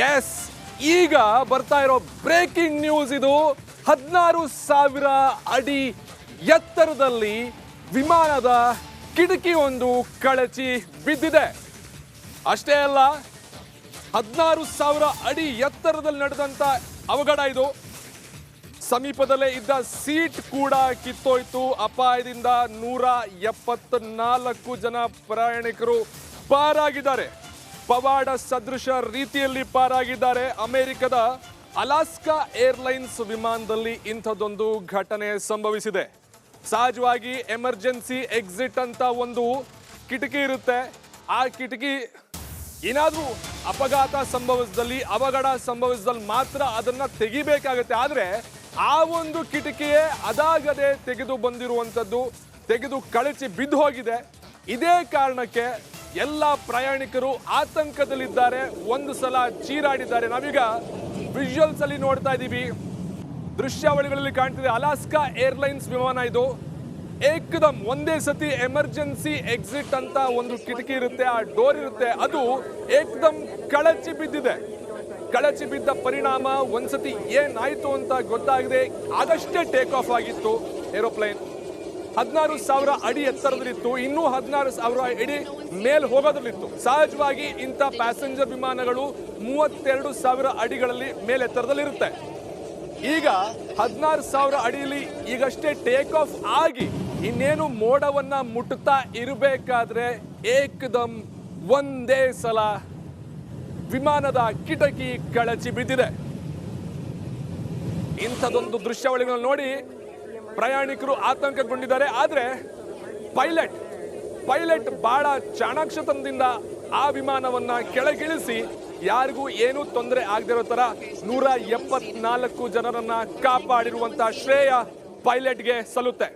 S, ಈಗ ಬರ್ತಾ ಇರೋ ಬ್ರೇಕಿಂಗ್ ನ್ಯೂಸ್ ಇದು. 16,000 ಅಡಿ ಎತ್ತರದಲ್ಲಿ ವಿಮಾನದ ಕಿಟಕಿ ಒಂದು ಕಳಚಿ ಬಿದ್ದಿದೆ. ಅಷ್ಟೇ ಅಲ್ಲ, 16,000 ಅಡಿ ಎತ್ತರದಲ್ಲಿ ನಡೆದಂತ ಅವಘಡ ಇದು. ಸಮೀಪದಲ್ಲೇ ಇದ್ದ ಸೀಟ್ ಕೂಡ ಕಿತ್ತೋಯ್ತು. ಅಪಾಯದಿಂದ 174 ಜನ ಪ್ರಯಾಣಿಕರು ಪಾರಾಗಿದ್ದಾರೆ. ಪವಾಡ ಸದೃಶ ರೀತಿಯಲ್ಲಿ ಪಾರಾಗಿದ್ದಾರೆ. ಅಮೆರಿಕದ ಅಲಾಸ್ಕಾ ಏರ್ಲೈನ್ಸ್ ವಿಮಾನದಲ್ಲಿ ಇಂಥದ್ದೊಂದು ಘಟನೆ ಸಂಭವಿಸಿದೆ. ಸಹಜವಾಗಿ ಎಮರ್ಜೆನ್ಸಿ ಎಕ್ಸಿಟ್ ಅಂತ ಒಂದು ಕಿಟಕಿ ಇರುತ್ತೆ. ಆ ಕಿಟಕಿ ಏನಾದರೂ ಅಪಘಾತ ಸಂಭವಿಸಿದಲ್ಲಿ, ಅವಘಡ ಸಂಭವಿಸಿದಲ್ಲಿ ಮಾತ್ರ ಅದನ್ನ ತೆಗಿಬೇಕಾಗತ್ತೆ. ಆದರೆ ಆ ಒಂದು ಕಿಟಕಿಯೇ ಅದಾಗದೆ ತೆಗೆದು ಬಂದಿರುವಂಥದ್ದು, ತೆಗೆದು ಕಳಚಿ ಬಿದ್ದು ಹೋಗಿದೆ. ಇದೇ ಕಾರಣಕ್ಕೆ ಎಲ್ಲ ಪ್ರಯಾಣಿಕರು ಆತಂಕದಲ್ಲಿದ್ದಾರೆ, ಒಂದು ಸಲ ಚೀರಾಡಿದ್ದಾರೆ. ನಾವೀಗ ವಿಜುವಲ್ಸ್ ಅಲ್ಲಿ ನೋಡ್ತಾ ಇದ್ದೀವಿ, ದೃಶ್ಯಾವಳಿಗಳಲ್ಲಿ ಕಾಣ್ತಿದೆ. ಅಲಾಸ್ಕಾ ಏರ್ಲೈನ್ಸ್ ವಿಮಾನ ಇದು. ಏಕದಮ್ ಒಂದೇ ಸತಿ ಎಮರ್ಜೆನ್ಸಿ ಎಕ್ಸಿಟ್ ಅಂತ ಒಂದು ಕಿಟಕಿ ಇರುತ್ತೆ, ಆ ಡೋರ್ ಇರುತ್ತೆ, ಅದು ಏಕದಮ್ ಕಳಚಿ ಬಿದ್ದಿದೆ. ಕಳಚಿ ಬಿದ್ದ ಪರಿಣಾಮ ಒಂದ್ಸತಿ ಏನಾಯ್ತು ಅಂತ ಗೊತ್ತಾಗದೆ ಆಗಷ್ಟೇ ಟೇಕ್ ಆಫ್ ಆಗಿತ್ತು ಏರೋಪ್ಲೇನ್. 16,000 ಅಡಿ ಎತ್ತರದಲ್ಲಿತ್ತು, ಇನ್ನೂ 16,000 ಅಡಿ ಮೇಲ್ ಹೋಗೋದ್ರಲ್ಲಿತ್ತು. ಸಹಜವಾಗಿ ಇಂಥ ಪ್ಯಾಸೆಂಜರ್ ವಿಮಾನಗಳು 32,000 ಅಡಿಗಳಲ್ಲಿ ಮೇಲೆತ್ತರದಲ್ಲಿರುತ್ತೆ. ಈಗ 16,000 ಅಡಿಯಲ್ಲಿ ಈಗಷ್ಟೇ ಟೇಕ್ ಆಫ್ ಆಗಿ ಇನ್ನೇನು ಮೋಡವನ್ನ ಮುಟ್ಟುತ್ತಾ ಇರಬೇಕಾದ್ರೆ ಏಕದಮ್ ಒಂದೇ ಸಲ ವಿಮಾನದ ಕಿಟಕಿ ಕಳಚಿ ಬಿದ್ದಿದೆ. ಇಂಥದೊಂದು ದೃಶ್ಯಾವಳಿಗಳನ್ನು ನೋಡಿ ಪ್ರಯಾಣಿಕರು ಆತಂಕಗೊಂಡಿದ್ದಾರೆ. ಆದರೆ ಪೈಲಟ್ ಬಹಳ ಚಾಣಾಕ್ಷತನದಿಂದ ಆ ವಿಮಾನವನ್ನ ಕೆಳಗಿಳಿಸಿ ಯಾರಿಗೂ ಏನೂ ತೊಂದರೆ ಆಗದಿರೋ ತರ 174 ಜನರನ್ನ ಕಾಪಾಡಿರುವಂತಹ ಶ್ರೇಯ ಪೈಲಟ್ಗೆ ಸಲ್ಲುತ್ತೆ.